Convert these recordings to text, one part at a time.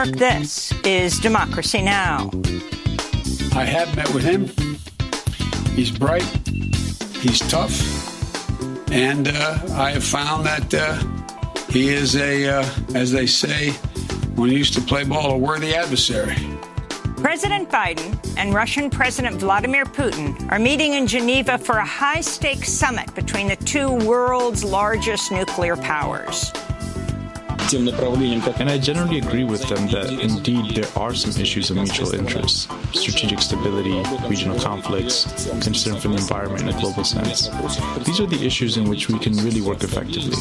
York, this is Democracy Now! I have met with him. He's bright, he's tough, and I have found that he is as they say, when he used to play ball, a worthy adversary. President Biden and Russian President Vladimir Putin are meeting in Geneva for a high-stakes summit between the two world's largest nuclear powers. And I generally agree with them that, indeed, there are some issues of mutual interest: strategic stability, regional conflicts, concern for the environment in a global sense. These are the issues in which we can really work effectively.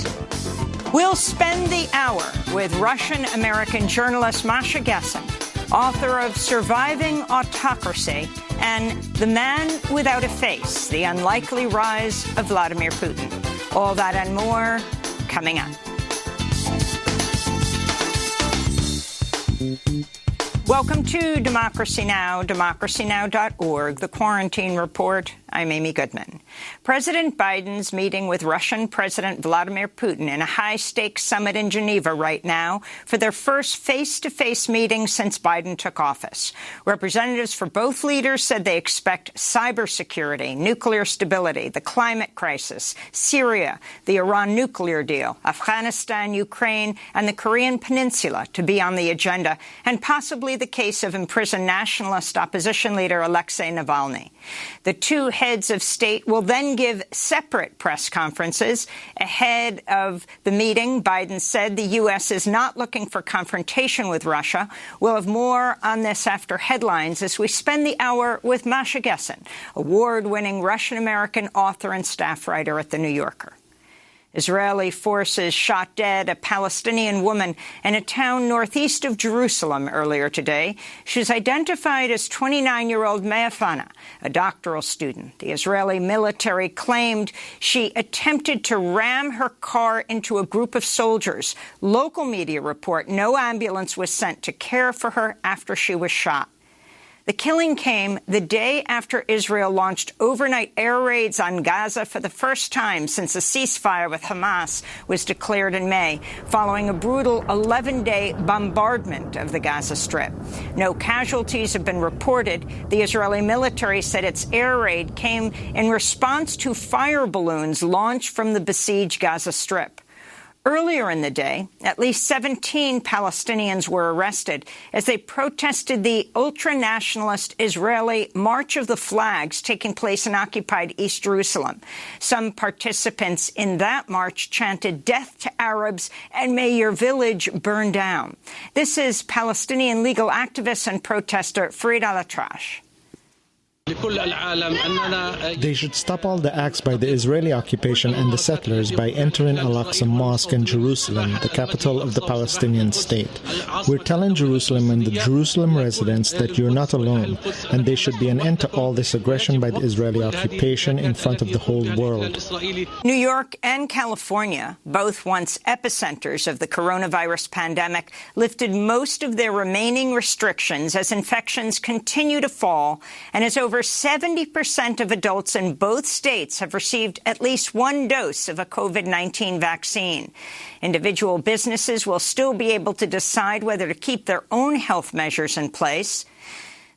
We'll spend the hour with Russian-American journalist Masha Gessen, author of Surviving Autocracy and The Man Without a Face, The Unlikely Rise of Vladimir Putin. All that and more coming up. Welcome to Democracy Now!, democracynow.org, The Quarantine Report. I'm Amy Goodman. President Biden's meeting with Russian President Vladimir Putin in a high-stakes summit in Geneva right now for their first face-to-face meeting since Biden took office. Representatives for both leaders said they expect cybersecurity, nuclear stability, the climate crisis, Syria, the Iran nuclear deal, Afghanistan, Ukraine, and the Korean Peninsula to be on the agenda, and possibly the case of imprisoned nationalist opposition leader Alexei Navalny. The two heads of state will then give separate press conferences. Ahead of the meeting, Biden said the U.S. is not looking for confrontation with Russia. We'll have more on this after headlines as we spend the hour with Masha Gessen, award-winning Russian-American author and staff writer at The New Yorker. Israeli forces shot dead a Palestinian woman in a town northeast of Jerusalem earlier today. She's identified as 29-year-old Mea Fana, a doctoral student. The Israeli military claimed she attempted to ram her car into a group of soldiers. Local media report no ambulance was sent to care for her after she was shot. The killing came the day after Israel launched overnight air raids on Gaza for the first time since a ceasefire with Hamas was declared in May, following a brutal 11-day bombardment of the Gaza Strip. No casualties have been reported. The Israeli military said its air raid came in response to fire balloons launched from the besieged Gaza Strip. Earlier in the day, at least 17 Palestinians were arrested as they protested the ultra-nationalist Israeli March of the Flags taking place in occupied East Jerusalem. Some participants in that march chanted "Death to Arabs" and "May your village burn down." This is Palestinian legal activist and protester Farid Al-Atrash. They should stop all the acts by the Israeli occupation and the settlers by entering Al-Aqsa Mosque in Jerusalem, the capital of the Palestinian state. We're telling Jerusalem and the Jerusalem residents that you're not alone, and there should be an end to all this aggression by the Israeli occupation in front of the whole world. New York and California, both once epicenters of the coronavirus pandemic, lifted most of their remaining restrictions as infections continue to fall, and as over 70% of adults in both states have received at least one dose of a COVID-19 vaccine. Individual businesses will still be able to decide whether to keep their own health measures in place.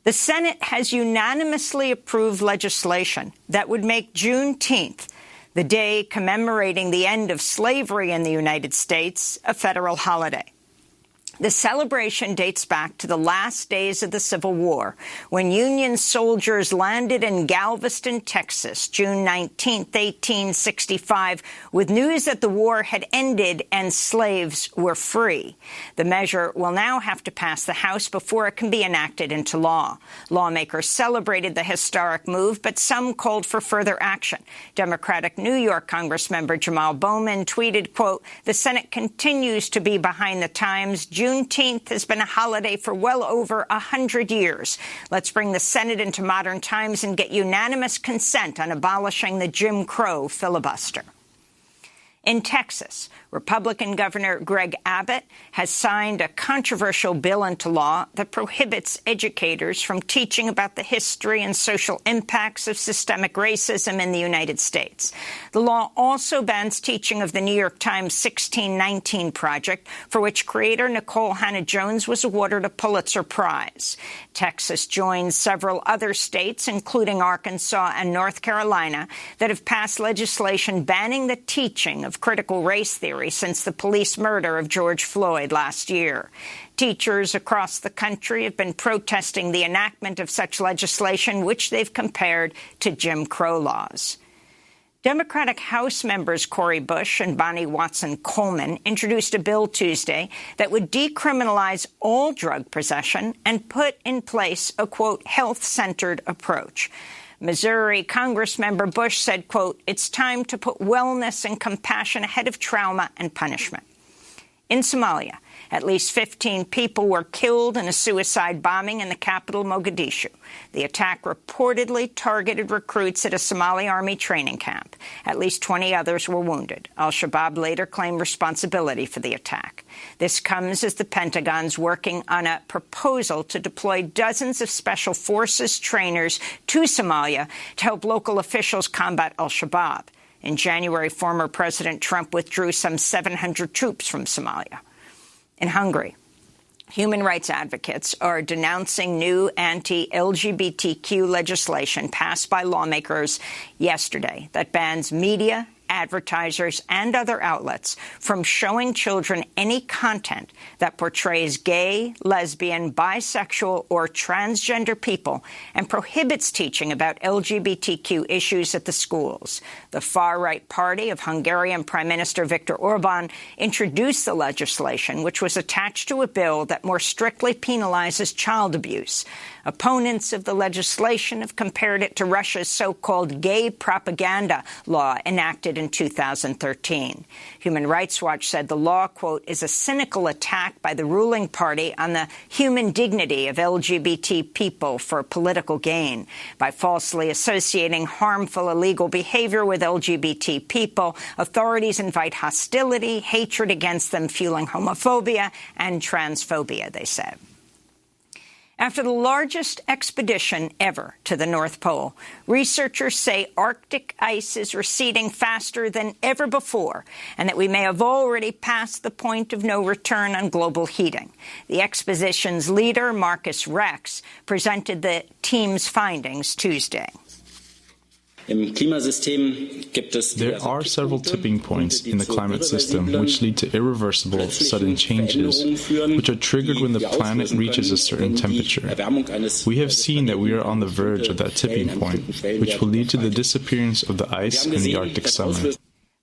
The Senate has unanimously approved legislation that would make Juneteenth, the day commemorating the end of slavery in the United States, a federal holiday. The celebration dates back to the last days of the Civil War, when Union soldiers landed in Galveston, Texas, June 19, 1865, with news that the war had ended and slaves were free. The measure will now have to pass the House before it can be enacted into law. Lawmakers celebrated the historic move, but some called for further action. Democratic New York Congressmember Jamal Bowman tweeted, quote, "The Senate continues to be behind the times. Juneteenth has been a holiday for well over 100 years. Let's bring the Senate into modern times and get unanimous consent on abolishing the Jim Crow filibuster." In Texas, Republican Governor Greg Abbott has signed a controversial bill into law that prohibits educators from teaching about the history and social impacts of systemic racism in the United States. The law also bans teaching of the New York Times 1619 Project, for which creator Nicole Hannah-Jones was awarded a Pulitzer Prize. Texas joins several other states, including Arkansas and North Carolina, that have passed legislation banning the teaching of critical race theory since the police murder of George Floyd last year. Teachers across the country have been protesting the enactment of such legislation, which they've compared to Jim Crow laws. Democratic House members Cori Bush and Bonnie Watson-Coleman introduced a bill Tuesday that would decriminalize all drug possession and put in place a, quote, health-centered approach. Missouri Congressmember Bush said, quote, it's time to put wellness and compassion ahead of trauma and punishment. In Somalia, at least 15 people were killed in a suicide bombing in the capital, Mogadishu. The attack reportedly targeted recruits at a Somali army training camp. At least 20 others were wounded. Al-Shabaab later claimed responsibility for the attack. This comes as the Pentagon's working on a proposal to deploy dozens of special forces trainers to Somalia to help local officials combat Al-Shabaab. In January, former President Trump withdrew some 700 troops from Somalia. In Hungary, human rights advocates are denouncing new anti-LGBTQ legislation passed by lawmakers yesterday that bans media, advertisers, and other outlets from showing children any content that portrays gay, lesbian, bisexual, or transgender people and prohibits teaching about LGBTQ issues at the schools. The far-right party of Hungarian Prime Minister Viktor Orban introduced the legislation, which was attached to a bill that more strictly penalizes child abuse. Opponents of the legislation have compared it to Russia's so-called gay propaganda law enacted in 2013. Human Rights Watch said the law, quote, is a cynical attack by the ruling party on the human dignity of LGBT people for political gain. By falsely associating harmful illegal behavior with LGBT people, authorities invite hostility, hatred against them, fueling homophobia and transphobia, they said. After the largest expedition ever to the North Pole, researchers say Arctic ice is receding faster than ever before and that we may have already passed the point of no return on global heating. The expedition's leader, Marcus Rex, presented the team's findings Tuesday. There are several tipping points in the climate system which lead to irreversible, sudden changes, which are triggered when the planet reaches a certain temperature. We have seen that we are on the verge of that tipping point, which will lead to the disappearance of the ice in the Arctic summer.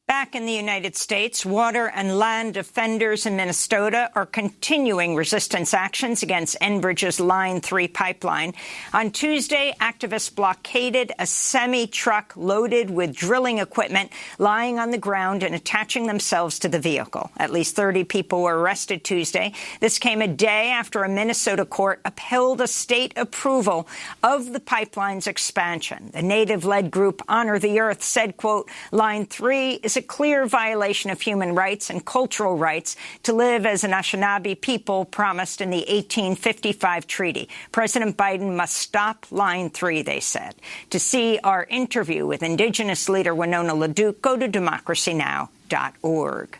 Back in the United States, water and land defenders in Minnesota are continuing resistance actions against Enbridge's Line 3 pipeline. On Tuesday, activists blockaded a semi-truck loaded with drilling equipment lying on the ground and attaching themselves to the vehicle. At least 30 people were arrested Tuesday. This came a day after a Minnesota court upheld a state approval of the pipeline's expansion. The native-led group Honor the Earth said, quote, Line 3 is a clear violation of human rights and cultural rights to live as an Anishinaabe people promised in the 1855 treaty. President Biden must stop Line 3, they said. To see our interview with Indigenous leader Winona LaDuke, go to democracynow.org.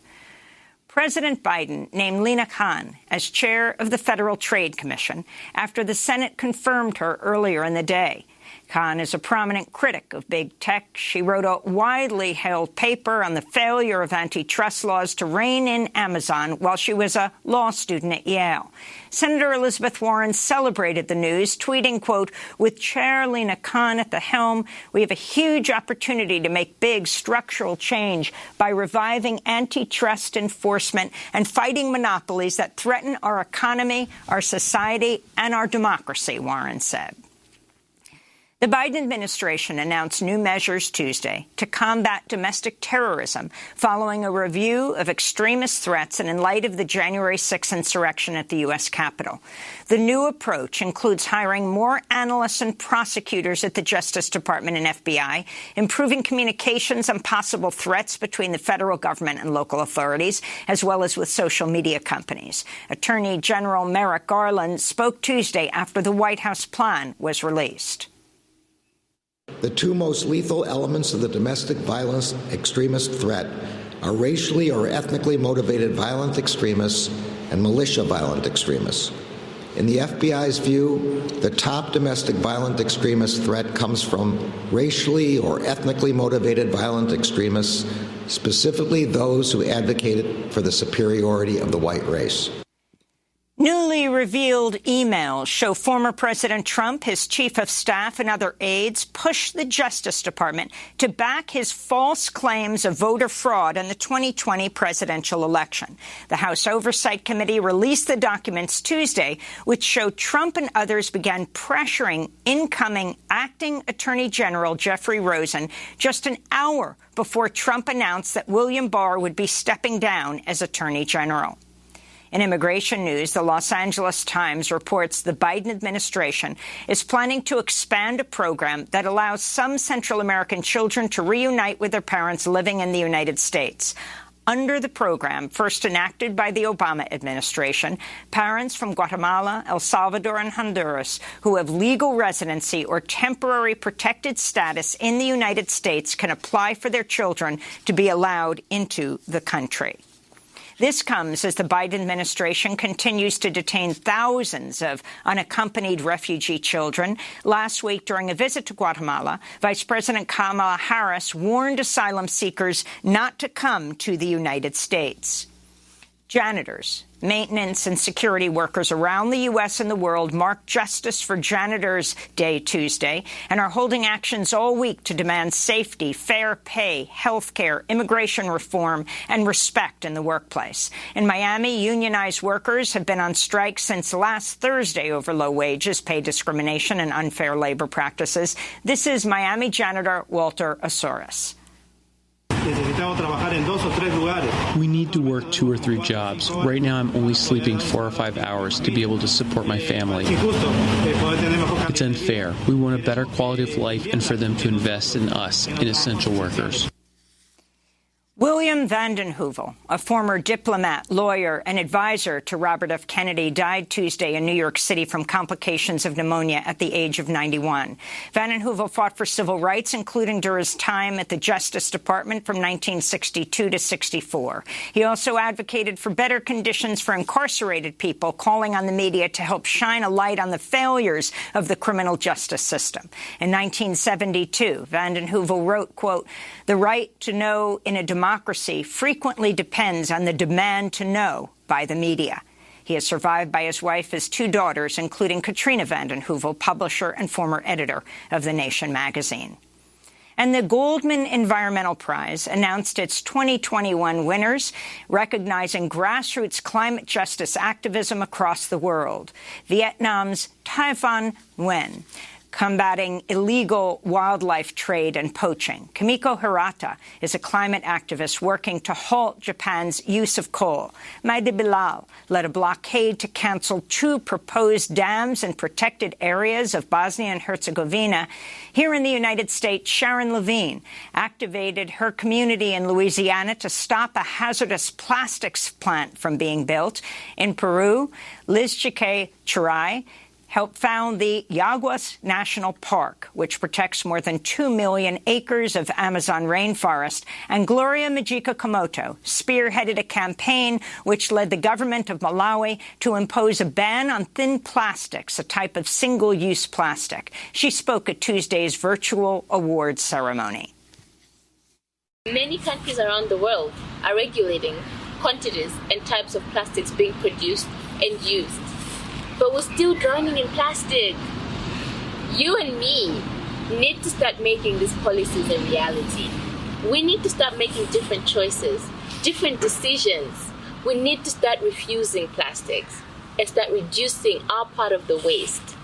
President Biden named Lina Khan as chair of the Federal Trade Commission after the Senate confirmed her earlier in the day. Khan is a prominent critic of big tech. She wrote a widely held paper on the failure of antitrust laws to rein in Amazon while she was a law student at Yale. Senator Elizabeth Warren celebrated the news, tweeting, quote, with Chair Lina Khan at the helm, we have a huge opportunity to make big structural change by reviving antitrust enforcement and fighting monopolies that threaten our economy, our society, and our democracy, Warren said. The Biden administration announced new measures Tuesday to combat domestic terrorism following a review of extremist threats and in light of the January 6 insurrection at the U.S. Capitol. The new approach includes hiring more analysts and prosecutors at the Justice Department and FBI, improving communications on possible threats between the federal government and local authorities, as well as with social media companies. Attorney General Merrick Garland spoke Tuesday after the White House plan was released. The two most lethal elements of the domestic violence extremist threat are racially or ethnically motivated violent extremists and militia violent extremists. In the FBI's view, the top domestic violent extremist threat comes from racially or ethnically motivated violent extremists, specifically those who advocated for the superiority of the white race. Newly revealed emails show former President Trump, his chief of staff, and other aides pushed the Justice Department to back his false claims of voter fraud in the 2020 presidential election. The House Oversight Committee released the documents Tuesday, which show Trump and others began pressuring incoming acting Attorney General Jeffrey Rosen just an hour before Trump announced that William Barr would be stepping down as Attorney General. In immigration news, the Los Angeles Times reports the Biden administration is planning to expand a program that allows some Central American children to reunite with their parents living in the United States. Under the program, first enacted by the Obama administration, parents from Guatemala, El Salvador, and Honduras who have legal residency or temporary protected status in the United States can apply for their children to be allowed into the country. This comes as the Biden administration continues to detain thousands of unaccompanied refugee children. Last week, during a visit to Guatemala, Vice President Kamala Harris warned asylum seekers not to come to the United States. Janitors, maintenance and security workers around the U.S. and the world marked Justice for Janitors Day Tuesday and are holding actions all week to demand safety, fair pay, health care, immigration reform, and respect in the workplace. In Miami, unionized workers have been on strike since last Thursday over low wages, pay discrimination, and unfair labor practices. This is Miami janitor Walter Osoris. We need to work 2 or 3 jobs. Right now, I'm only sleeping 4 or 5 hours to be able to support my family. It's unfair. We want a better quality of life and for them to invest in us, in essential workers. William Vanden Heuvel, a former diplomat, lawyer, and advisor to Robert F. Kennedy, died Tuesday in New York City from complications of pneumonia at the age of 91. Vanden Heuvel fought for civil rights, including during his time at the Justice Department from 1962 to 64. He also advocated for better conditions for incarcerated people, calling on the media to help shine a light on the failures of the criminal justice system. In 1972, Vanden Heuvel wrote, quote, "The right to know in a democracy frequently depends on the demand to know by the media." He is survived by his wife, his 2 daughters, including Katrina Vanden Heuvel, publisher and former editor of The Nation magazine. And the Goldman Environmental Prize announced its 2021 winners, recognizing grassroots climate justice activism across the world. Vietnam's Thai Van Nguyen, combating illegal wildlife trade and poaching. Kimiko Hirata is a climate activist working to halt Japan's use of coal. Maidi Bilal led a blockade to cancel 2 proposed dams in protected areas of Bosnia and Herzegovina. Here in the United States, Sharon Levine activated her community in Louisiana to stop a hazardous plastics plant from being built. In Peru, Liz Chique Churay helped found the Yaguas National Park, which protects more than 2 million acres of Amazon rainforest, and Gloria Mujica Komoto spearheaded a campaign which led the government of Malawi to impose a ban on thin plastics, a type of single-use plastic. She spoke at Tuesday's virtual awards ceremony. Many countries around the world are regulating quantities and types of plastics being produced and used. But we're still drowning in plastic. You and me need to start making these policies a reality. We need to start making different choices, different decisions. We need to start refusing plastics and start reducing our part of the waste.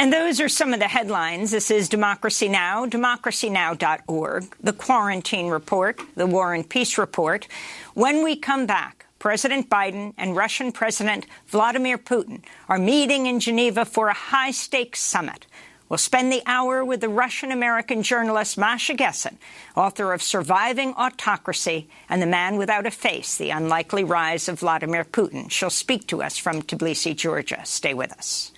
And those are some of the headlines. This is Democracy Now!, democracynow.org, the Quarantine Report, the War and Peace Report. When we come back, President Biden and Russian President Vladimir Putin are meeting in Geneva for a high-stakes summit. We'll spend the hour with the Russian-American journalist Masha Gessen, author of Surviving Autocracy and The Man Without a Face, The Unlikely Rise of Vladimir Putin. She'll speak to us from Tbilisi, Georgia. Stay with us.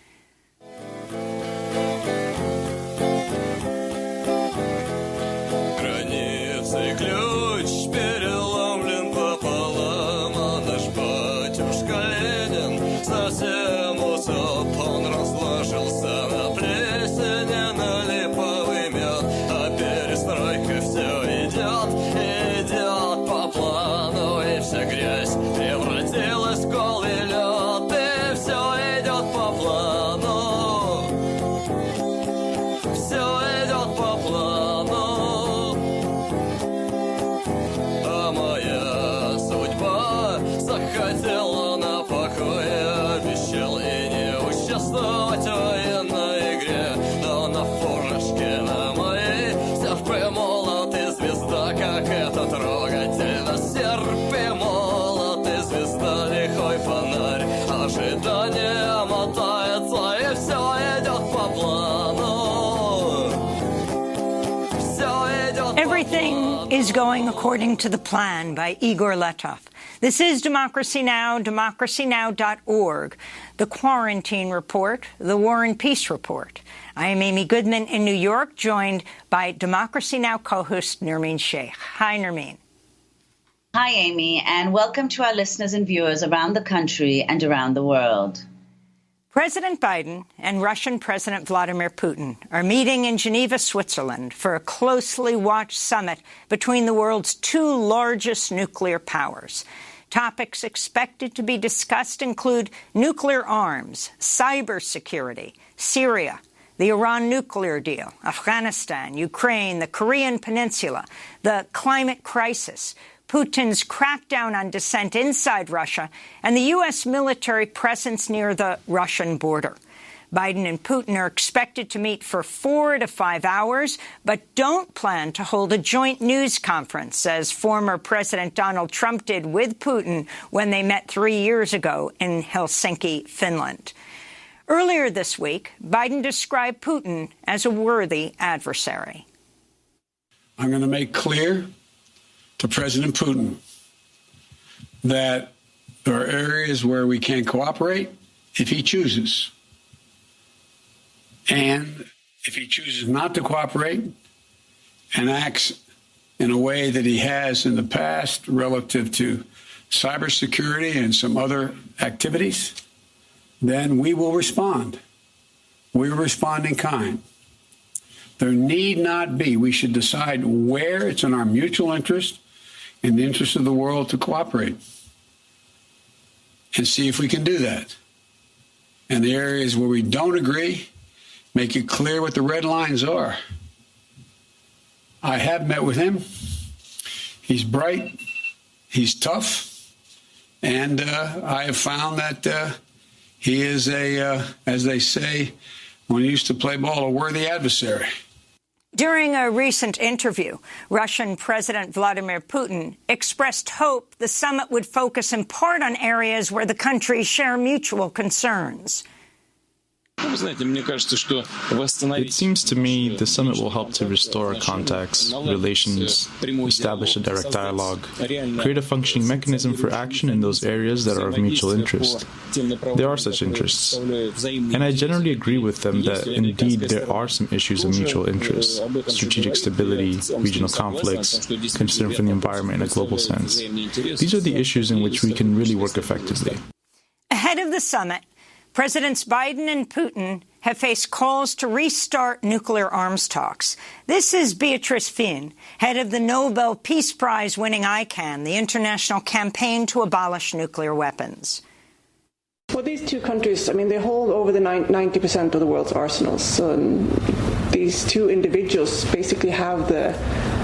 Everything is going according to the plan by Igor Letov. This is Democracy Now!, democracynow.org, the Quarantine Report, the War and Peace Report. I am Amy Goodman in New York, joined by Democracy Now! Co-host Nermeen Sheikh. Hi, Nermeen. Hi, Amy, and welcome to our listeners and viewers around the country and around the world. President Biden and Russian President Vladimir Putin are meeting in Geneva, Switzerland, for a closely watched summit between the world's two largest nuclear powers. Topics expected to be discussed include nuclear arms, cybersecurity, Syria, the Iran nuclear deal, Afghanistan, Ukraine, the Korean Peninsula, the climate crisis, Putin's crackdown on dissent inside Russia, and the U.S. military presence near the Russian border. Biden and Putin are expected to meet for 4 to 5 hours, but don't plan to hold a joint news conference, as former President Donald Trump did with Putin when they met 3 years ago in Helsinki, Finland. Earlier this week, Biden described Putin as a worthy adversary. I'm going to make clear to President Putin that there are areas where we can cooperate if he chooses. And if he chooses not to cooperate and acts in a way that he has in the past relative to cybersecurity and some other activities, then we will respond. We will respond in kind. There need not be. We should decide where it's in our mutual interest, in the interest of the world, to cooperate and see if we can do that. And the areas where we don't agree, make it clear what the red lines are. I have met with him. He's bright, he's tough, and I have found that he is as they say when he used to play ball, a worthy adversary. During a recent interview, Russian President Vladimir Putin expressed hope the summit would focus in part on areas where the countries share mutual concerns. It seems to me the summit will help to restore contacts, relations, establish a direct dialogue, create a functioning mechanism for action in those areas that are of mutual interest. There are such interests, and I generally agree with them that indeed there are some issues of mutual interest: strategic stability, regional conflicts, concern for the environment in a global sense. These are the issues in which we can really work effectively. Ahead of the summit, Presidents Biden and Putin have faced calls to restart nuclear arms talks. This is Beatrice Fien, head of the Nobel Peace Prize-winning ICAN, the international campaign to abolish nuclear weapons. Well, these two countries, they hold over the 90% of the world's arsenals. So these two individuals basically have the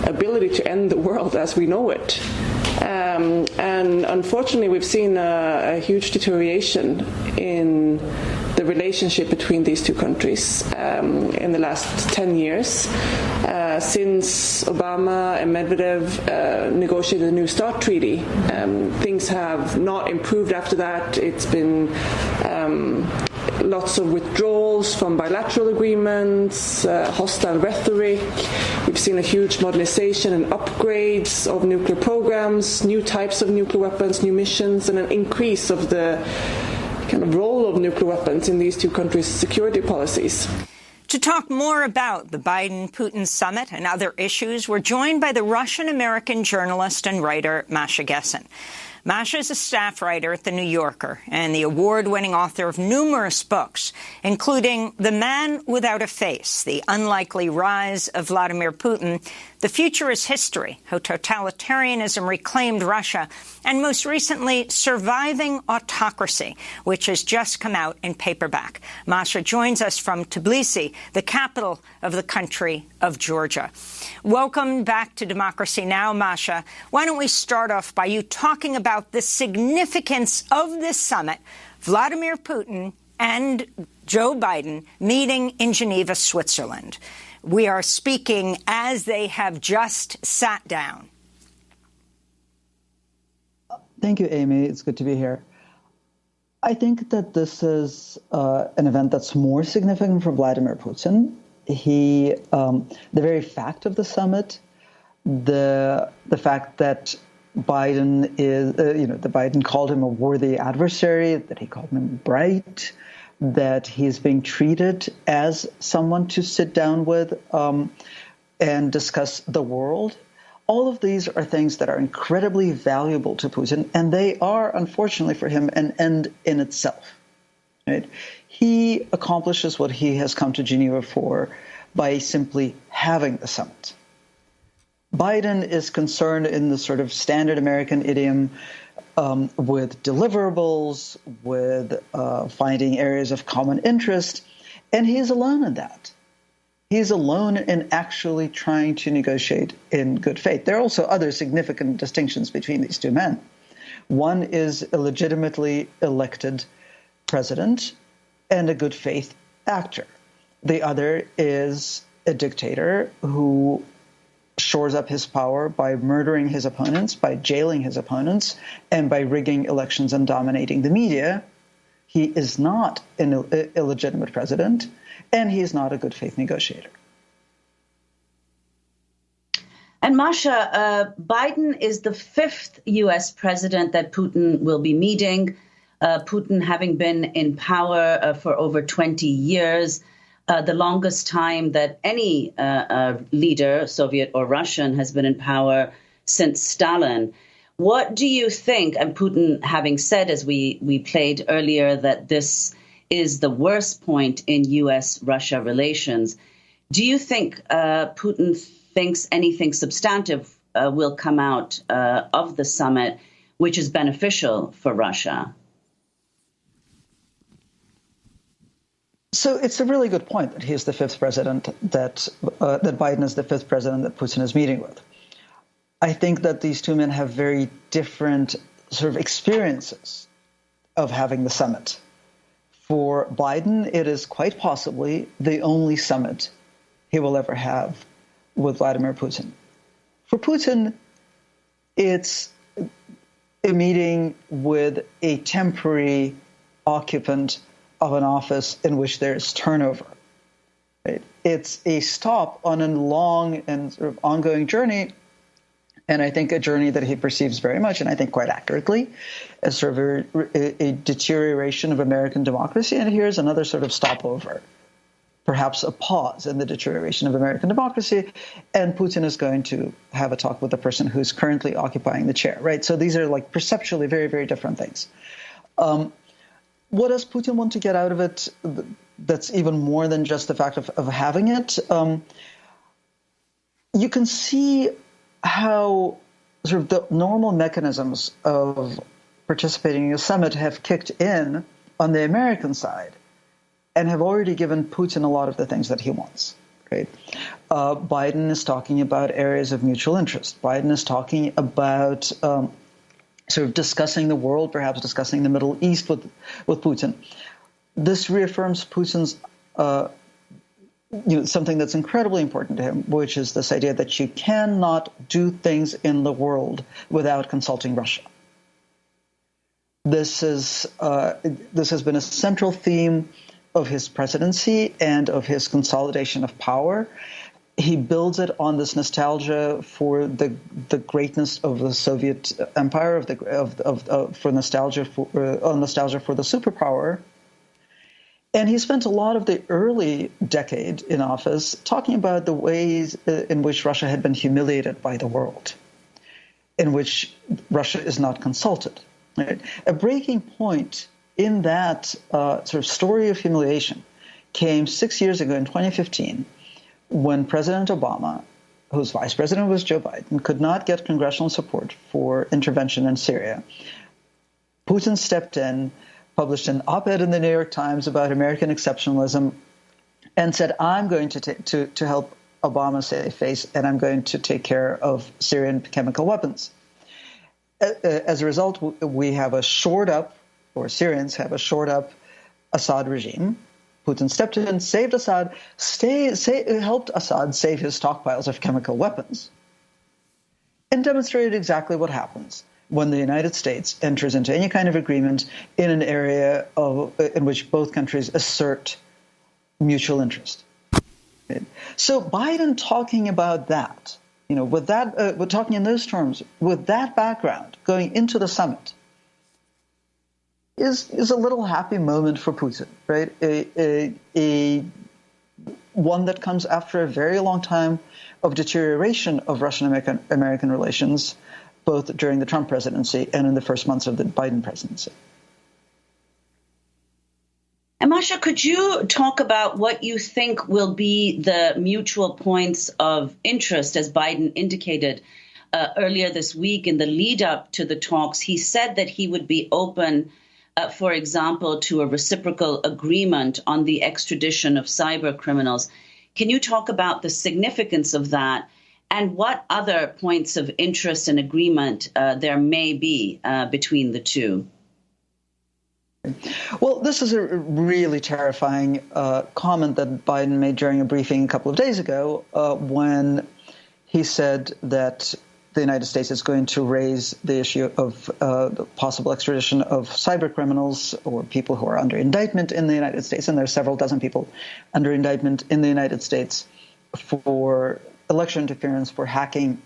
ability to end the world as we know it. And unfortunately, we've seen a huge deterioration in the relationship between these two countries in the last 10 years. Since Obama and Medvedev negotiated the New START treaty, things have not improved after that. It's been lots of withdrawals from bilateral agreements, hostile rhetoric. We've seen a huge modernization and upgrades of nuclear programs, new types of nuclear weapons, new missions, and an increase of the kind of role of nuclear weapons in these two countries' security policies. To talk more about the Biden-Putin summit and other issues, we're joined by the Russian-American journalist and writer Masha Gessen. Masha is a staff writer at The New Yorker and the award-winning author of numerous books, including The Man Without a Face, The Unlikely Rise of Vladimir Putin, The Future is History, How Totalitarianism Reclaimed Russia, and most recently, Surviving Autocracy, which has just come out in paperback. Masha joins us from Tbilisi, the capital of the country of Georgia. Welcome back to Democracy Now!, Masha. Why don't we start off by you talking about the significance of this summit, Vladimir Putin and Joe Biden meeting in Geneva, Switzerland. We are speaking as they have just sat down. Thank you, Amy. It's good to be here. I think that this is an event that's more significant for Vladimir Putin. The very fact of the summit, the fact that Biden is, that Biden called him a worthy adversary, that he called him bright, that he's being treated as someone to sit down with and discuss the world. All of these are things that are incredibly valuable to Putin, and they are, unfortunately for him, an end in itself. Right? He accomplishes what he has come to Geneva for by simply having the summit. Biden is concerned in the sort of standard American idiom with deliverables, with finding areas of common interest, and he's alone in that. He's alone in actually trying to negotiate in good faith. There are also other significant distinctions between these two men. One is a legitimately elected president and a good faith actor. The other is a dictator who shores up his power by murdering his opponents, by jailing his opponents, and by rigging elections and dominating the media. He is not an illegitimate president, and he is not a good faith negotiator. And Masha, Biden is the fifth U.S. president that Putin will be meeting. Putin having been in power for over 20 years, the longest time that any leader, Soviet or Russian, has been in power since Stalin. What do you think, and Putin having said, as we played earlier, that this is the worst point in U.S.-Russia relations, do you think Putin thinks anything substantive will come out of the summit, which is beneficial for Russia? So it's a really good point that he is the fifth president, that Biden is the fifth president that Putin is meeting with. I think that these two men have very different sort of experiences of having the summit. For Biden, it is quite possibly the only summit he will ever have with Vladimir Putin. For Putin, it's a meeting with a temporary occupant of an office in which there's turnover. Right? It's a stop on a long and sort of ongoing journey, and I think a journey that he perceives very much, and I think quite accurately, as sort of a deterioration of American democracy. And here's another sort of stopover, perhaps a pause in the deterioration of American democracy, and Putin is going to have a talk with the person who's currently occupying the chair, right? So these are like perceptually very, very different things. What does Putin want to get out of it that's even more than just the fact of having it? You can see how sort of the normal mechanisms of participating in a summit have kicked in on the American side and have already given Putin a lot of the things that he wants. Right? Biden is talking about areas of mutual interest. Biden is talking about sort of discussing the world, perhaps discussing the Middle East with Putin. this reaffirms Putin's something that's incredibly important to him, which is this idea that you cannot do things in the world without consulting Russia. This has been a central theme of his presidency and of his consolidation of power. He builds it on this nostalgia for the greatness of the Soviet Empire, for nostalgia for the superpower. And he spent a lot of the early decade in office talking about the ways in which Russia had been humiliated by the world, in which Russia is not consulted. Right? A breaking point in that sort of story of humiliation came 6 years ago in 2015, when President Obama, whose vice president was Joe Biden, could not get congressional support for intervention in Syria. Putin stepped in, published an op-ed in the New York Times about American exceptionalism, and said, I'm going to help Obama save face, and I'm going to take care of Syrian chemical weapons. As a result, we have a shored-up, or Syrians have a shored-up Assad regime. Putin stepped in, saved Assad, helped Assad save his stockpiles of chemical weapons, and demonstrated exactly what happens when the United States enters into any kind of agreement in an area in which both countries assert mutual interest. So Biden talking about that, with that, we're talking in those terms, with that background, going into the summit, is a little happy moment for Putin, right? One that comes after a very long time of deterioration of Russian-American relations, both during the Trump presidency and in the first months of the Biden presidency. And Masha, could you talk about what you think will be the mutual points of interest, as Biden indicated earlier this week in the lead up to the talks? He said that he would be open, for example, to a reciprocal agreement on the extradition of cyber criminals. Can you talk about the significance of that and what other points of interest and agreement there may be between the two? Well, this is a really terrifying comment that Biden made during a briefing a couple of days ago when he said that the United States is going to raise the issue of the possible extradition of cyber criminals or people who are under indictment in the United States. And there are several dozen people under indictment in the United States for election interference, for hacking.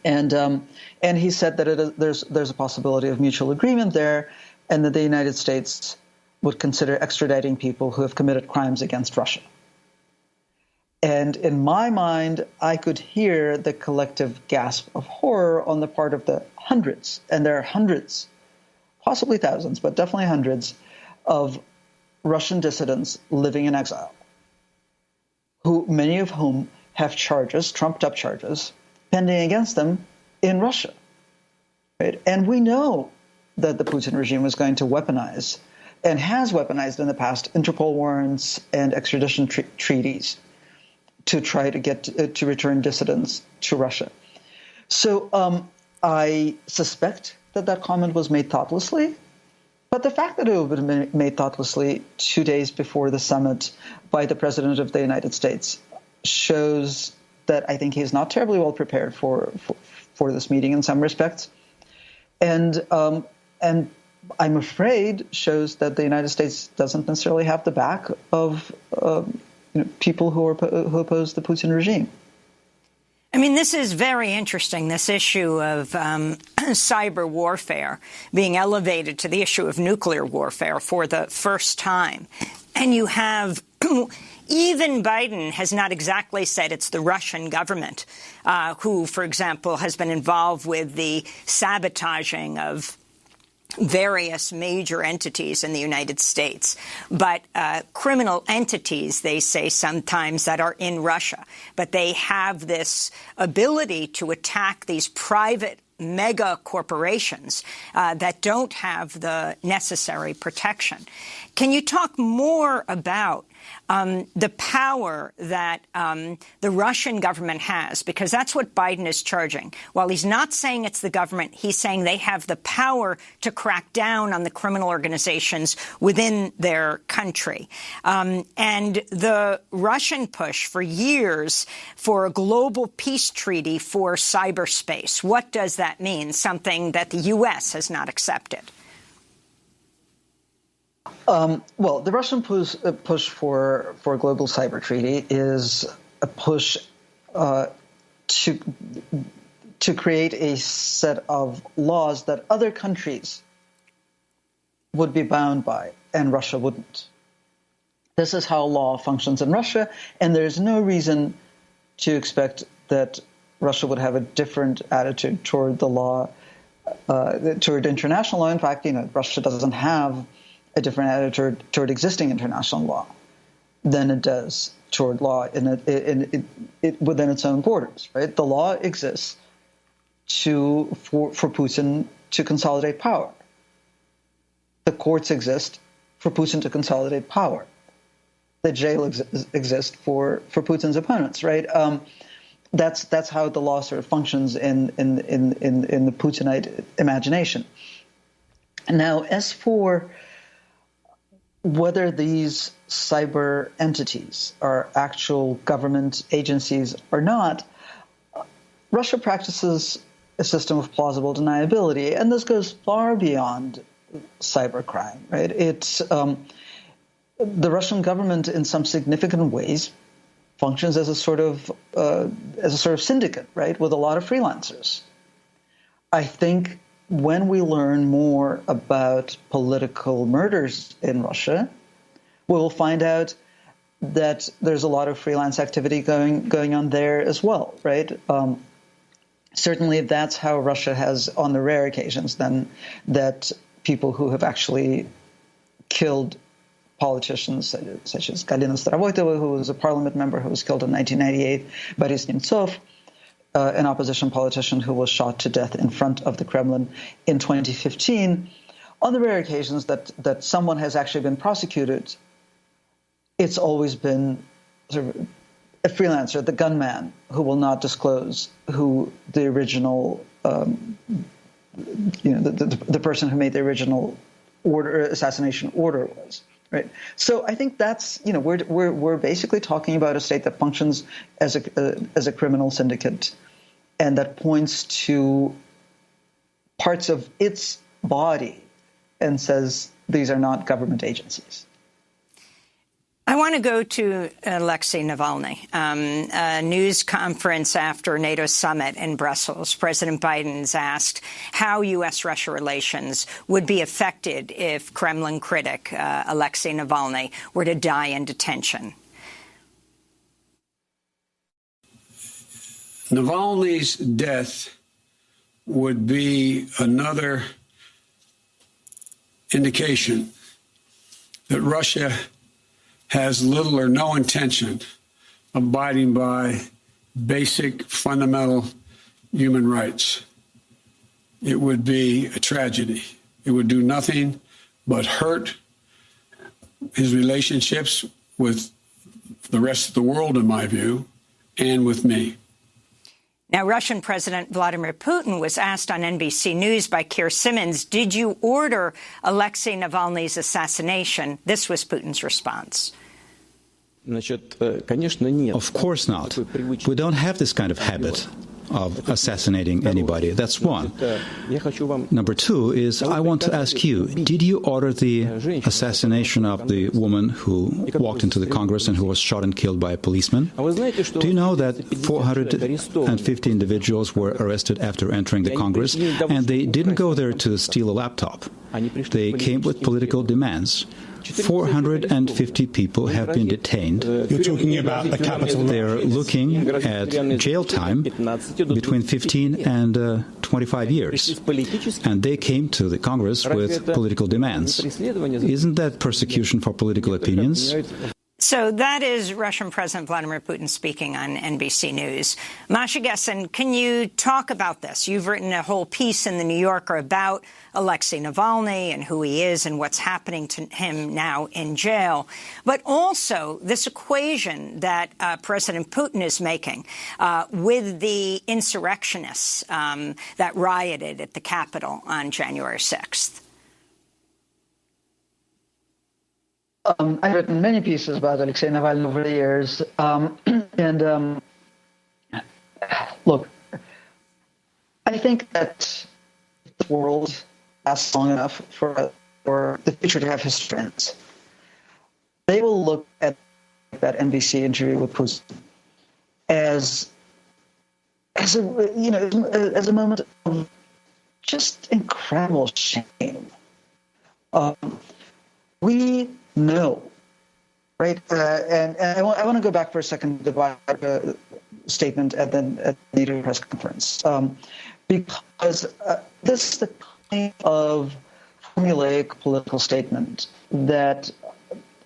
And he said that there's a possibility of mutual agreement there, and that the United States would consider extraditing people who have committed crimes against Russia. And in my mind, I could hear the collective gasp of horror on the part of the hundreds, and there are hundreds, possibly thousands, but definitely hundreds, of Russian dissidents living in exile, many of whom have charges, trumped-up charges, pending against them in Russia. Right? And we know that the Putin regime was going to weaponize, and has weaponized in the past, Interpol warrants and extradition treaties to try to get to return dissidents to Russia. So I suspect that comment was made thoughtlessly, but the fact that it would have been made thoughtlessly 2 days before the summit by the President of the United States shows that I think he's not terribly well prepared for this meeting in some respects. And I'm afraid shows that the United States doesn't necessarily have the back of people who oppose the Putin regime. I mean, this is very interesting, this issue of cyber warfare being elevated to the issue of nuclear warfare for the first time. And you have even Biden has not exactly said it's the Russian government who, for example, has been involved with the sabotaging of various major entities in the United States, but criminal entities, they say sometimes, that are in Russia. But they have this ability to attack these private mega corporations that don't have the necessary protection. Can you talk more about the power that the Russian government has, because that's what Biden is charging. While he's not saying it's the government, he's saying they have the power to crack down on the criminal organizations within their country. And the Russian push for years for a global peace treaty for cyberspace, what does that mean? Something that the U.S. has not accepted. Well, the Russian push for a global cyber treaty is a push to create a set of laws that other countries would be bound by, and Russia wouldn't. This is how law functions in Russia, and there's no reason to expect that Russia would have a different attitude toward the law, toward international law. In fact, Russia doesn't have a different attitude toward existing international law than it does toward law within its own borders. Right? The law exists for Putin to consolidate power. The courts exist for Putin to consolidate power. The jail exists for Putin's opponents. Right? That's how the law sort of functions in the Putinite imagination. Now, as for whether these cyber entities are actual government agencies or not, Russia practices a system of plausible deniability, and this goes far beyond cybercrime. Right? It's the Russian government, in some significant ways, functions as a sort of syndicate, right, with a lot of freelancers. I think when we learn more about political murders in Russia, we will find out that there's a lot of freelance activity going on there as well, right? Certainly, that's how Russia has, on the rare occasions, then, that people who have actually killed politicians, such as Galina Starovoytova, who was a parliament member who was killed in 1998, Boris Nemtsov, an opposition politician who was shot to death in front of the Kremlin in 2015. On the rare occasions that someone has actually been prosecuted, it's always been sort of a freelancer, the gunman, who will not disclose who the original, the person who made the original assassination order was. Right. So I think that's, we're basically talking about a state that functions as a criminal syndicate, and that points to parts of its body and says these are not government agencies. I want to go to Alexei Navalny. A news conference after NATO summit in Brussels, President Biden's asked how U.S.-Russia relations would be affected if Kremlin critic Alexei Navalny were to die in detention. Navalny's death would be another indication that Russia has little or no intention of abiding by basic fundamental human rights. It would be a tragedy. It would do nothing but hurt his relationships with the rest of the world, in my view, and with me. Now, Russian President Vladimir Putin was asked on NBC News by Keir Simmons, did you order Alexei Navalny's assassination? This was Putin's response. Of course not. We don't have this kind of habit of assassinating anybody. That's one. Number two is, I want to ask you, did you order the assassination of the woman who walked into the Congress and who was shot and killed by a policeman? Do you know that 450 individuals were arrested after entering the Congress, and they didn't go there to steal a laptop? They came with political demands. 450 people have been detained. You're talking about the capital. They're looking at jail time between 15 and 25 years. And they came to the Congress with political demands. Isn't that persecution for political opinions? So that is Russian President Vladimir Putin speaking on NBC News. Masha Gessen, can you talk about this? You've written a whole piece in The New Yorker about Alexei Navalny and who he is and what's happening to him now in jail. But also this equation that President Putin is making with the insurrectionists that rioted at the Capitol on January 6th. I've written many pieces about Alexei Navalny over the years. Look, I think that the world lasts long enough for the future to have historians. They will look at that NBC interview with Putin as a moment of just incredible shame. We know, right? And I want to go back for a second to the statement at the NATO press conference, because this is the kind of formulaic political statement that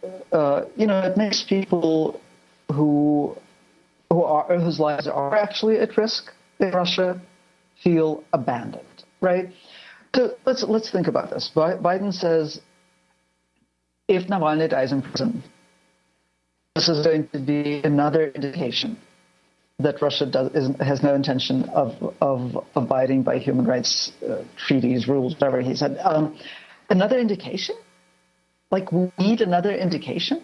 it makes people whose lives are actually at risk in Russia feel abandoned, right? So let's think about this. Biden says, if Navalny dies in prison, this is going to be another indication that Russia has no intention of abiding by human rights treaties, rules, whatever he said. Another indication? Like, we need another indication?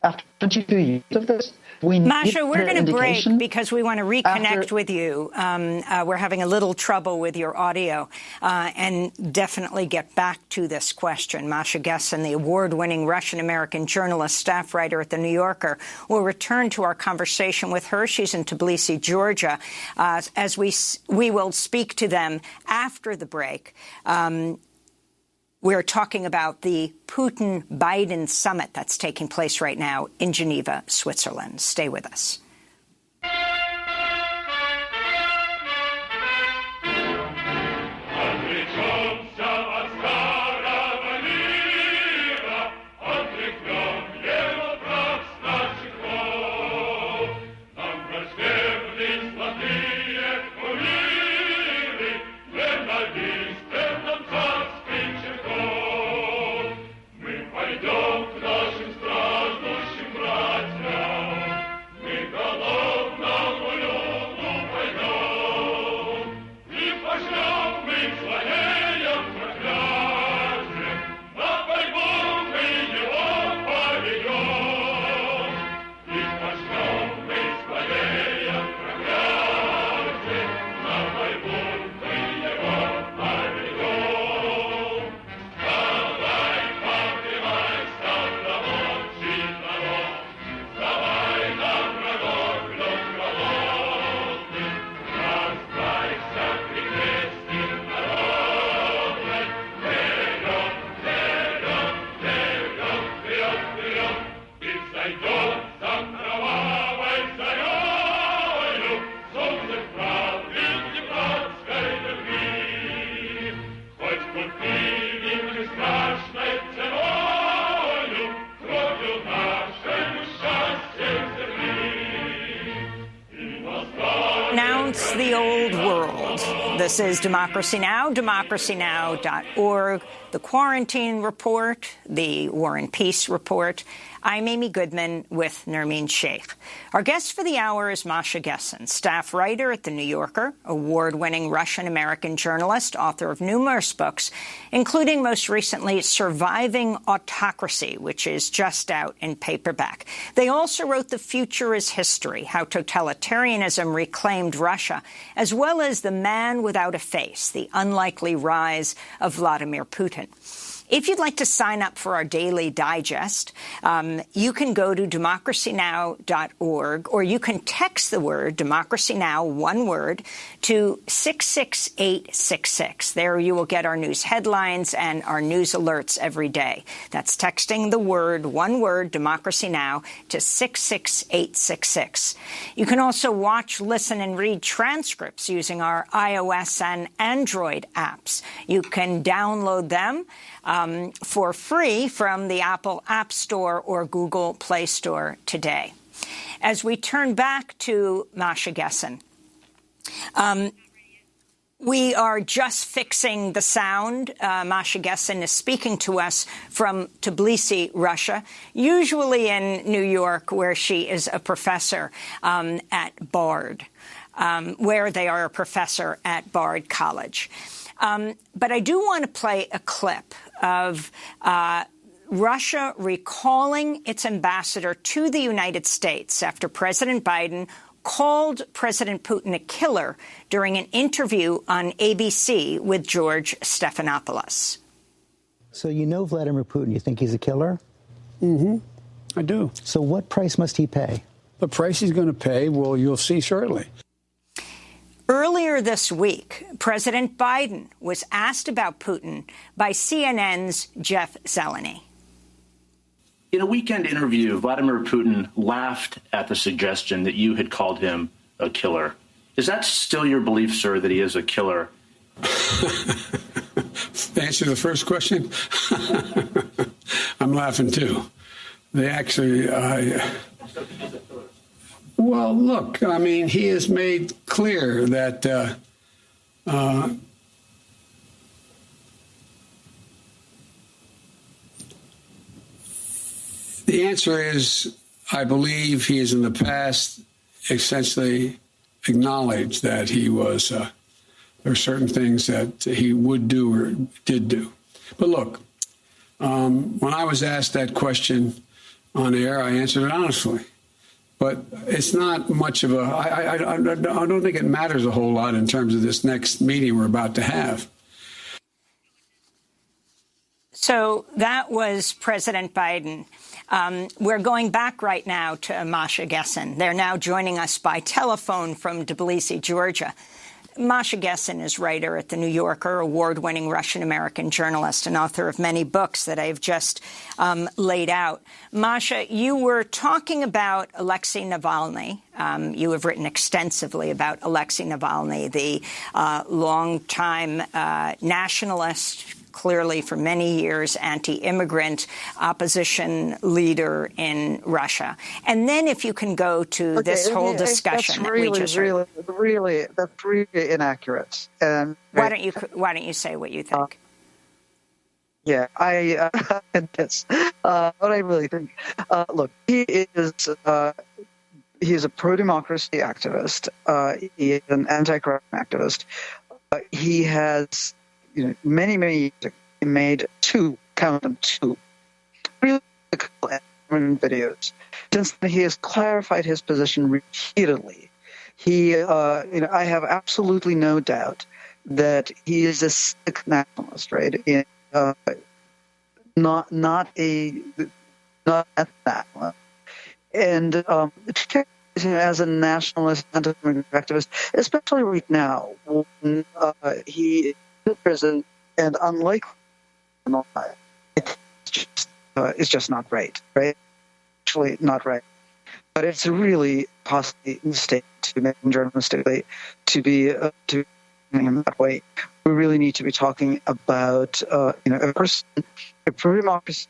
After 22 years of this? Masha, we're going to break because we want to reconnect with you. We're having a little trouble with your audio and definitely get back to this question. Masha Gessen, the award-winning Russian-American journalist, staff writer at The New Yorker, will return to our conversation with her. She's in Tbilisi, Georgia, as we will speak to them after the break. We're talking about the Putin-Biden summit that's taking place right now in Geneva, Switzerland. Stay with us. The old world. This is Democracy Now!, democracynow.org, the Quarantine Report, the War and Peace Report. I'm Amy Goodman with Nermeen Sheikh. Our guest for the hour is Masha Gessen, staff writer at The New Yorker, award-winning Russian-American journalist, author of numerous books, including most recently Surviving Autocracy, which is just out in paperback. They also wrote The Future is History, How Totalitarianism Reclaimed Russia, as well as The Man Without a Face, The Unlikely Rise of Vladimir Putin. If you'd like to sign up for our daily digest, you can go to democracynow.org, or you can text the word Democracy Now!, one word, to 66866. There you will get our news headlines and our news alerts every day. That's texting the word, one word, Democracy Now! To 66866. You can also watch, listen, and read transcripts using our iOS and Android apps. You can download them for free from the Apple App Store or Google Play Store today. As we turn back to Masha Gessen, we are just fixing the sound. Masha Gessen is speaking to us from Tbilisi, Russia, usually in New York, where she is a professor at Bard, where they are a professor at Bard College. But I do want to play a clip of Russia recalling its ambassador to the United States after President Biden called President Putin a killer during an interview on ABC with George Stephanopoulos. So you know Vladimir Putin. You think he's a killer? Mm-hmm. I do. So what price must he pay? The price he's going to pay, well, you'll see shortly. Earlier this week, President Biden was asked about Putin by CNN's Jeff Zeleny. In a weekend interview, Vladimir Putin laughed at the suggestion that you had called him a killer. Is that still your belief, sir, that he is a killer? To answer the first question, I'm laughing too. They actually, well, look, I mean, he has made clear that the answer is, I believe he has in the past essentially acknowledged that he was, there are certain things that he would do or did do. But look, when I was asked that question on air, I answered it honestly. But it's not much of a, I don't think it matters a whole lot in terms of this next meeting we're about to have. So that was President Biden. We're going back right now to Masha Gessen. They're now joining us by telephone from Tbilisi, Georgia. Masha Gessen is writer at The New Yorker, award-winning Russian-American journalist and author of many books that I've just laid out. Masha, you were talking about Alexei Navalny. You have written extensively about Alexei Navalny, the longtime nationalist, clearly for many years anti-immigrant opposition leader in Russia. And then if you can go to this whole discussion that's really, that we just really, that's really inaccurate. And why don't you say what you think? Yeah, that's what I really think. Look, he's a pro-democracy activist. He is an anti-corruption activist. He has, many years ago, he made two really videos. Since then, he has clarified his position repeatedly. He, I have absolutely no doubt that he is a sick nationalist, right? Not a nationalist, and as a nationalist anti-immigrant activist, especially right now when he is in prison and unlike it's just not right? Actually, not right. But it's really possibly a mistake to make him journalistically to be him that way. We really need to be talking about a person, a pro-democracy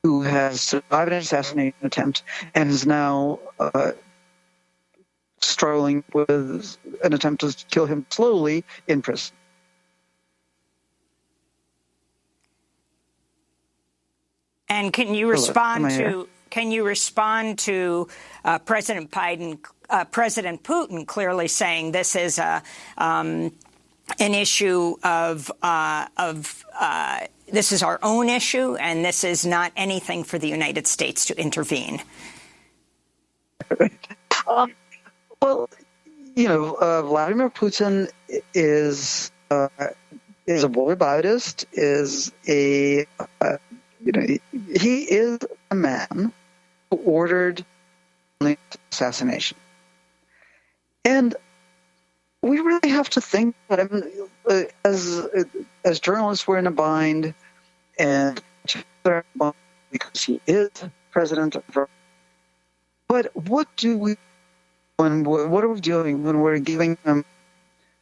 who has survived an assassination attempt and is now struggling with an attempt to kill him slowly in prison. And can you respond to President Putin clearly saying this is an issue of this is our own issue and this is not anything for the United States to intervene? Vladimir Putin is a Bolshevist, he is a man who ordered the assassination. And we really have to think that as journalists, we're in a bind, and because he is president of Russia. But what are we doing when we're giving them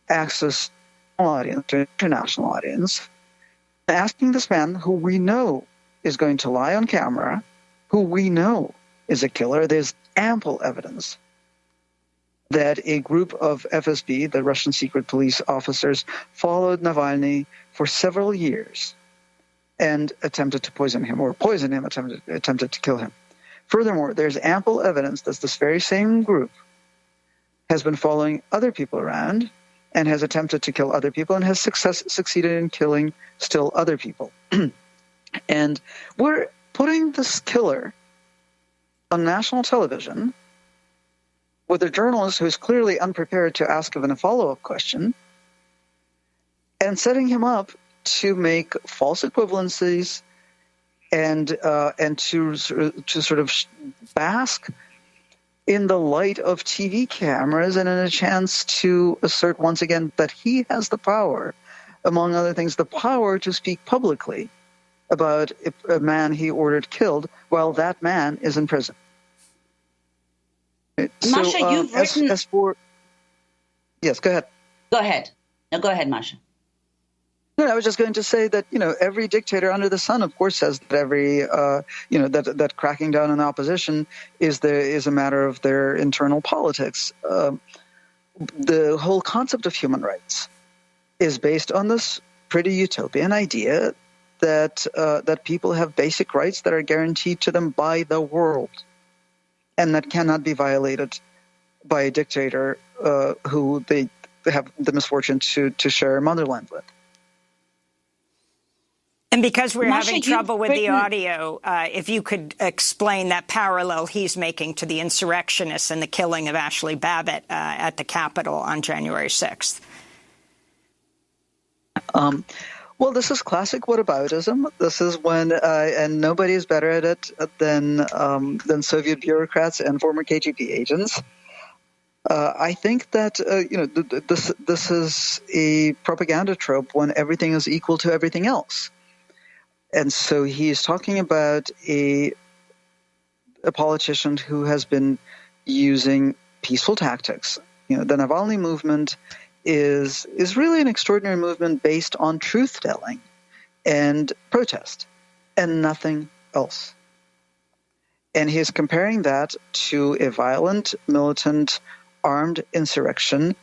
access to an audience, to an international audience, asking this man, who we know is going to lie on camera, who we know is a killer. There's ample evidence that a group of FSB, the Russian secret police officers, followed Navalny for several years and attempted to poison him, or poison him, attempted to kill him. Furthermore, there's ample evidence that this very same group has been following other people around and has attempted to kill other people and has succeeded in killing still other people. And we're putting this killer on national television with a journalist who is clearly unprepared to ask even a follow-up question, and setting him up to make false equivalencies and to sort of bask in the light of TV cameras and in a chance to assert once again that he has the power, among other things, the power to speak publicly about a man he ordered killed while that man is in prison. Masha, you've written... Yes, go ahead. Go ahead. No, go ahead, Masha. No, I was just going to say that, every dictator under the sun, of course, says that every, that cracking down on the opposition is a matter of their internal politics. The whole concept of human rights is based on this pretty utopian idea that people have basic rights that are guaranteed to them by the world, and that cannot be violated by a dictator who they have the misfortune to share a motherland with. And because we're Masha, having trouble with the audio, if you could explain that parallel he's making to the insurrectionists and the killing of Ashley Babbitt at the Capitol on January 6th. Well, this is classic whataboutism. This is when, and nobody is better at it than Soviet bureaucrats and former KGB agents. I think that this is a propaganda trope when everything is equal to everything else. And so he is talking about a politician who has been using peaceful tactics. The Navalny movement is really an extraordinary movement based on truth-telling and protest and nothing else. And he is comparing that to a violent, militant, armed insurrection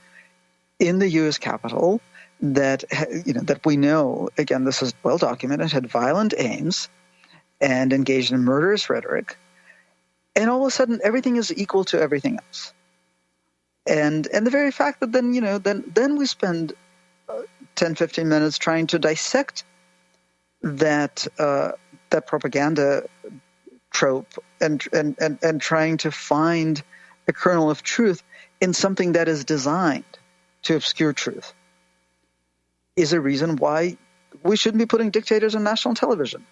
in the U.S. Capitol that we know, again, this is well documented, had violent aims and engaged in murderous rhetoric. And all of a sudden, everything is equal to everything else. And the very fact that then we spend 10, 15 minutes trying to dissect that propaganda trope and trying to find a kernel of truth in something that is designed to obscure truth is a reason why we shouldn't be putting dictators on national television.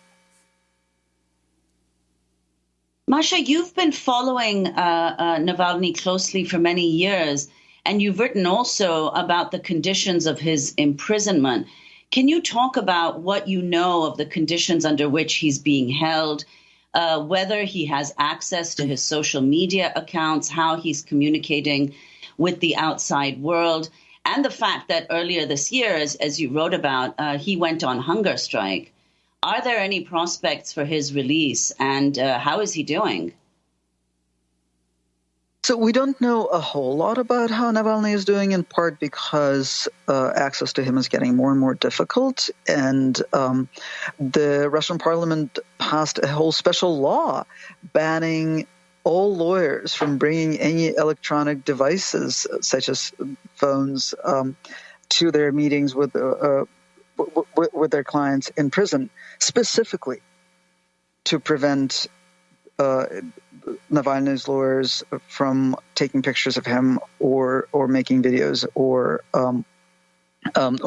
Masha, you've been following Navalny closely for many years, and you've written also about the conditions of his imprisonment. Can you talk about what you know of the conditions under which he's being held, whether he has access to his social media accounts, how he's communicating with the outside world, and the fact that earlier this year, as you wrote about, he went on hunger strike? Are there any prospects for his release, and how is he doing? So we don't know a whole lot about how Navalny is doing, in part because access to him is getting more and more difficult. And the Russian parliament passed a whole special law banning all lawyers from bringing any electronic devices, such as phones, to their meetings with their clients in prison, specifically to prevent Navalny's lawyers from taking pictures of him or making videos or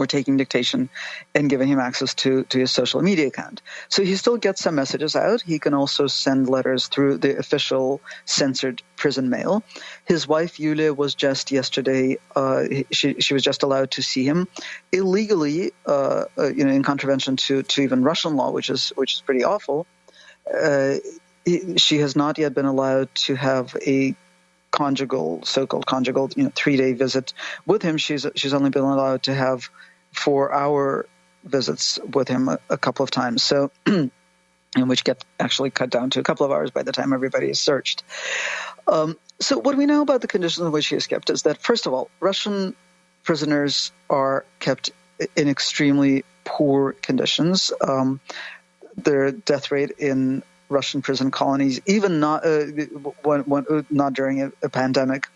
taking dictation and giving him access to his social media account. So he still gets some messages out. He can also send letters through the official censored prison mail. His wife, Yulia, was just yesterday, she was just allowed to see him illegally, in contravention to even Russian law, which is pretty awful. She has not yet been allowed to have a so-called conjugal, 3-day visit with him. She's only been allowed to have 4-hour visits with him a couple of times, so and which get actually cut down to a couple of hours by the time everybody is searched. So what we know about the conditions in which he is kept is that, first of all, Russian prisoners are kept in extremely poor conditions. Their death rate in Russian prison colonies, even not during a pandemic,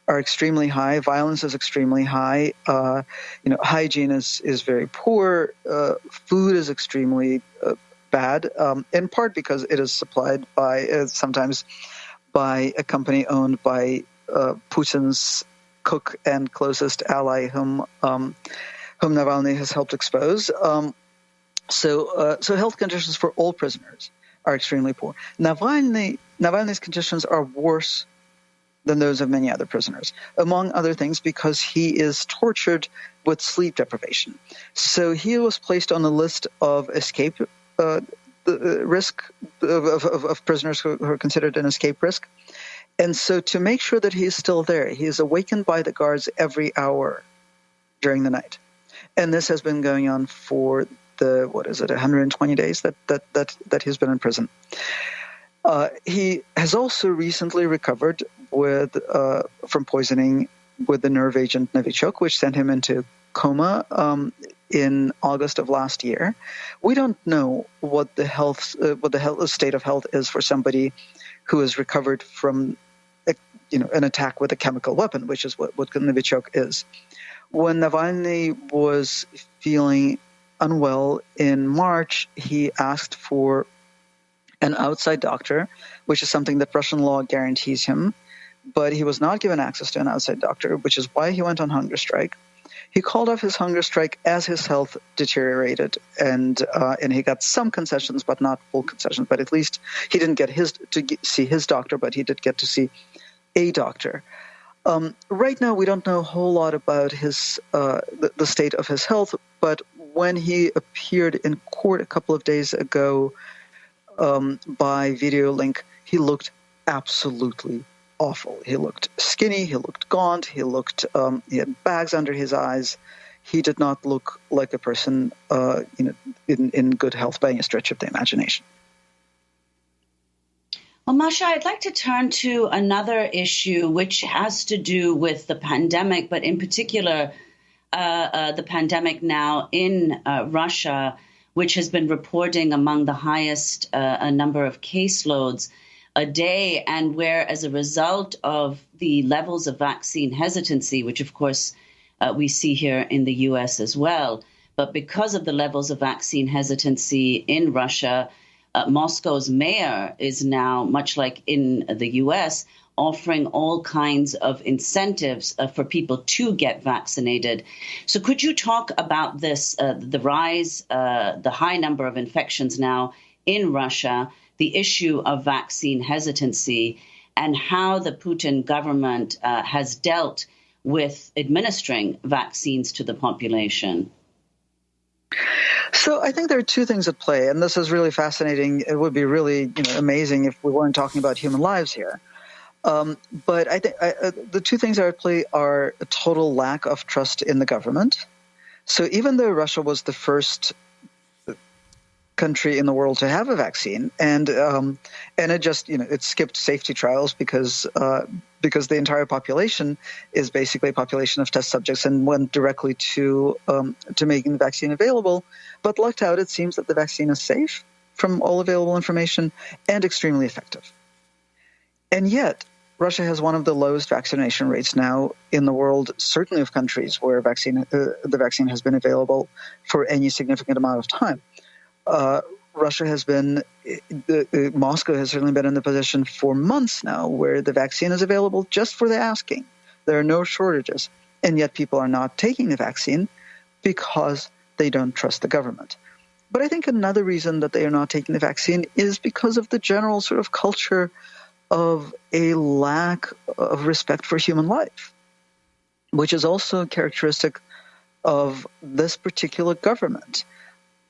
are extremely high. Violence is extremely high. Hygiene is very poor. Food is extremely bad, in part because it is supplied by sometimes by a company owned by Putin's cook and closest ally, whom Navalny has helped expose. So health conditions for all prisoners are extremely poor. Navalny's conditions are worse than those of many other prisoners, among other things because he is tortured with sleep deprivation. So he was placed on a list of escape risk of prisoners who are considered an escape risk. And so to make sure that he is still there, he is awakened by the guards every hour during the night. And this has been going on for 120 days that he's been in prison. He has also recently recovered from poisoning with the nerve agent Novichok, which sent him into coma in August of last year. We don't know what the state of health is for somebody who has recovered from an attack with a chemical weapon, which is what Novichok is. When Navalny was feeling unwell in March, he asked for an outside doctor, which is something that Russian law guarantees him, but he was not given access to an outside doctor, which is why he went on hunger strike. He called off his hunger strike as his health deteriorated, and he got some concessions, but not full concessions. But at least he didn't get to see his doctor, but he did get to see a doctor. Right now, we don't know a whole lot about the state of his health, but when he appeared in court a couple of days ago by video link, he looked absolutely awful. He looked skinny, he looked gaunt, he had bags under his eyes. He did not look like a person in good health by any stretch of the imagination. Well, Masha, I'd like to turn to another issue which has to do with the pandemic, but in particular the pandemic now in Russia, which has been reporting among the highest number of caseloads a day, and where, as a result of the levels of vaccine hesitancy, which of course we see here in the U.S. as well, but because of the levels of vaccine hesitancy in Russia, Moscow's mayor is now, much like in the U.S., offering all kinds of incentives for people to get vaccinated. So could you talk about this, the rise, the high number of infections now in Russia, the issue of vaccine hesitancy, and how the Putin government has dealt with administering vaccines to the population? So I think there are two things at play, and this is really fascinating. It would be really amazing if we weren't talking about human lives here. But I think the two things that are at play are a total lack of trust in the government. So even though Russia was the first country in the world to have a vaccine, and it just it skipped safety trials because the entire population is basically a population of test subjects and went directly to making the vaccine available. But lucked out, it seems that the vaccine is safe from all available information and extremely effective. And yet, Russia has one of the lowest vaccination rates now in the world, certainly of countries where the vaccine has been available for any significant amount of time. Moscow has certainly been in the position for months now where the vaccine is available just for the asking. There are no shortages, and yet people are not taking the vaccine because they don't trust the government. But I think another reason that they are not taking the vaccine is because of the general sort of culture of a lack of respect for human life, which is also characteristic of this particular government.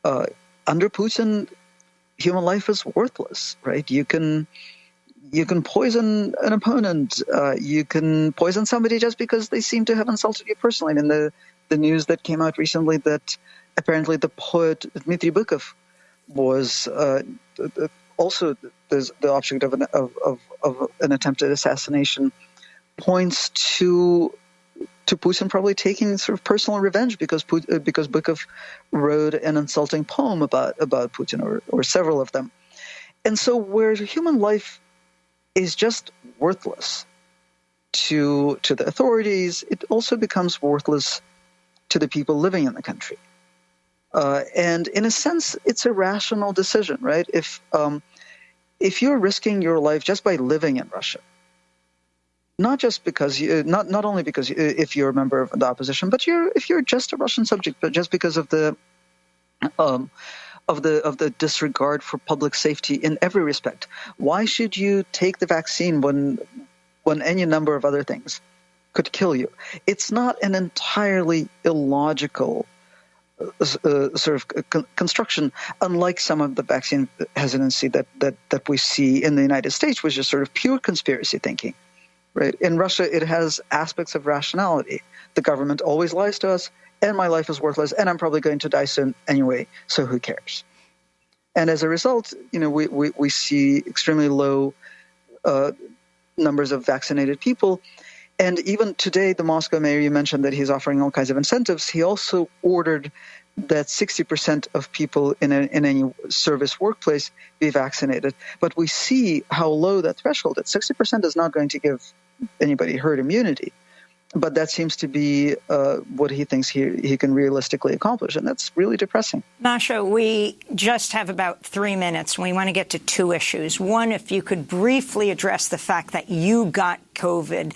Under Putin, human life is worthless, right? You can poison an opponent. You can poison somebody just because they seem to have insulted you personally. And the news that came out recently that apparently the poet Dmitry Bykov was also the object of an attempted assassination, points to Putin probably taking sort of personal revenge because Bykov wrote an insulting poem about Putin, or several of them. And so where human life is just worthless to the authorities, it also becomes worthless to the people living in the country. And in a sense, it's a rational decision, right? If you're risking your life just by living in Russia, not just because not only because if you're a member of the opposition, but if you're just a Russian subject, but just because of the disregard for public safety in every respect, why should you take the vaccine when any number of other things could kill you? It's not an entirely illogical sort of construction, unlike some of the vaccine hesitancy that we see in the United States, which is sort of pure conspiracy thinking. Right? In Russia, it has aspects of rationality. The government always lies to us, and my life is worthless, and I'm probably going to die soon anyway, so who cares? And as a result, we see extremely low numbers of vaccinated people. And even today, the Moscow mayor, you mentioned that he's offering all kinds of incentives. He also ordered that 60% of people in any service workplace be vaccinated. But we see how low that threshold is. 60% is not going to give anybody herd immunity. But that seems to be what he thinks he can realistically accomplish, and that's really depressing. Masha, we just have about 3 minutes. We want to get to two issues. One, if you could briefly address the fact that you got COVID,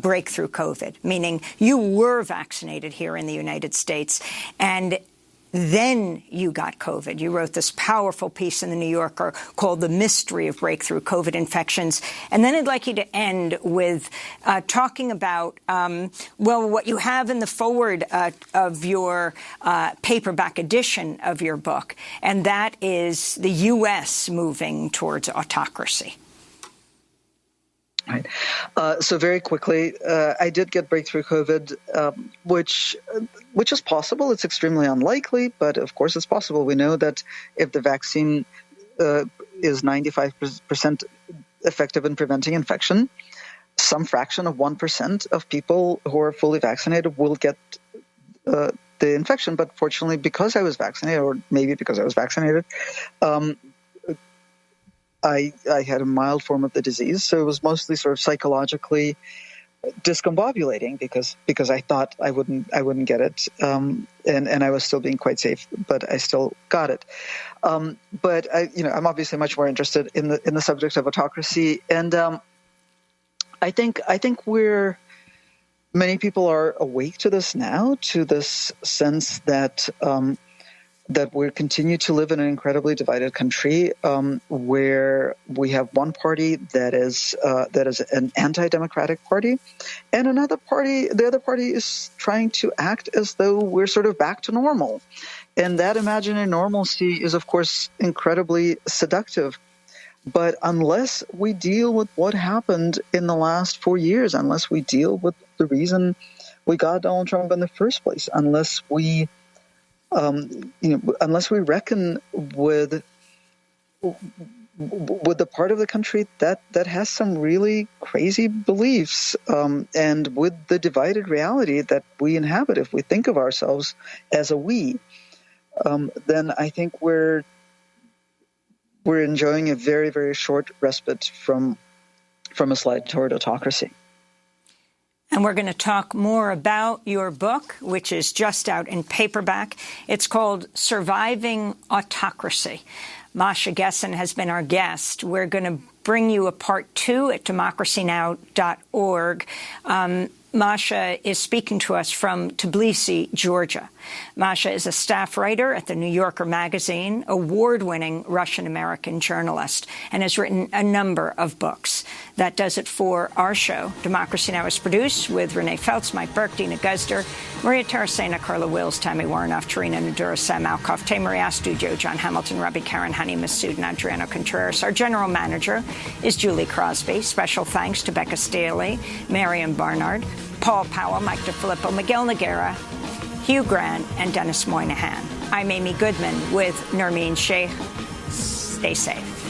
breakthrough COVID, meaning you were vaccinated here in the United States, and then you got COVID. You wrote this powerful piece in the New Yorker called The Mystery of Breakthrough COVID Infections. And then I'd like you to end with talking about, what you have in the forward of your paperback edition of your book, and that is the U.S. moving towards autocracy. Right. So very quickly, I did get breakthrough COVID, which is possible. It's extremely unlikely, but of course it's possible. We know that if the vaccine is 95% effective in preventing infection, some fraction of 1% of people who are fully vaccinated will get the infection. But fortunately, because I was vaccinated, or maybe because I was vaccinated, I had a mild form of the disease, so it was mostly sort of psychologically discombobulating because I thought I wouldn't get it, and I was still being quite safe, but I still got it. But I'm obviously much more interested in the subject of autocracy, and I think many people are awake to this now, to this sense that we continue to live in an incredibly divided country, where we have one party that is an anti-democratic party, and another party, the other party, is trying to act as though we're sort of back to normal. And that imaginary normalcy is, of course, incredibly seductive. But unless we deal with what happened in the last 4 years, unless we deal with the reason we got Donald Trump in the first place, unless we reckon with the part of the country that has some really crazy beliefs, and with the divided reality that we inhabit, if we think of ourselves as a we, then I think we're enjoying a very, very short respite from a slide toward autocracy. And we're going to talk more about your book, which is just out in paperback. It's called Surviving Autocracy. Masha Gessen has been our guest. We're going to bring you a part 2 at democracynow.org. Masha is speaking to us from Tbilisi, Georgia. Masha is a staff writer at the New Yorker magazine, award-winning Russian-American journalist, and has written a number of books. That does it for our show. Democracy Now! Is produced with Renee Feltz, Mike Burke, Dina Guzder, Maria Tarasena, Carla Wills, Tammy Warnoff, Tarina Nadura, Sam Alkoff, Tamari Astudio, John Hamilton, Robbie Karen, Honey Massoud, and Adriano Contreras. Our general manager is Julie Crosby. Special thanks to Becca Staley, Marion Barnard, Paul Powell, Mike DeFilippo, Miguel Noguera, Hugh Grant, and Dennis Moynihan. I'm Amy Goodman with Nermeen Sheikh. Stay safe.